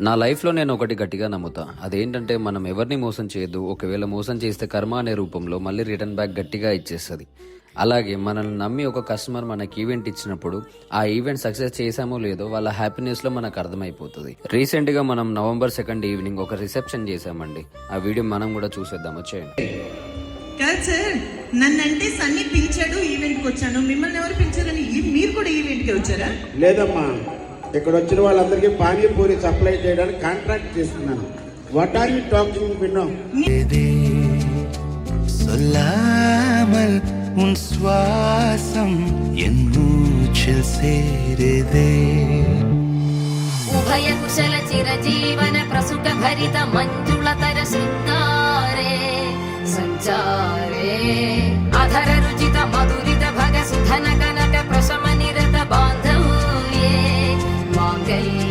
నా లైఫ్లో నేను ఒకటి గట్టిగా నమ్ముతా. అదేంటంటే మనం ఎవరిని మోసం చేయొద్దు. ఒకవేళ మోసం చేస్తే కర్మ అనే రూపంలో మళ్ళీ రిటర్న్ బ్యాక్ గట్టిగా ఇచ్చేస్తుంది. అలాగే మనల్ని నమ్మి ఒక కస్టమర్ మనకి ఈవెంట్ ఇచ్చినప్పుడు ఆ ఈవెంట్ సక్సెస్ చేసామో లేదో వాళ్ళ హ్యాపీనెస్లో మనకు అర్థమైపోతుంది. రీసెంట్గా మనం November 2 ఈవినింగ్ ఒక రిసెప్షన్ చేసామండి. ఆ వీడియో మనం కూడా చూసేద్దాం, వచ్చేయండి. కాదు సార్, నన్నంటే సన్నీ పిలిచాడు, ఈవెంట్కి వచ్చాను. మిమ్మల్ని ఎవరు పిలిచారని మీరు కూడా ఈవెంట్కి వచ్చారా? లేదమ్మా, ఇక్కడ వచ్చిన వాళ్ళందరికీ పానీపూరి సప్లై చేయడానికి కాంట్రాక్ట్ చేస్తున్నాను. వాట్ ఆర్ యు టాకింగ్ వినో? சொல்லாமல் உன் சுவாசம் என் மூச்சில் சேருதே. ఉభయ కుశల చిరజీవన ప్రసుక భరిత మంజుళతర శృంగారే సంచారే అధర రుచిత మధురిత భగ సుధన కనక ప్రశమ నిరత బాంధవ్యే మాంగళ్య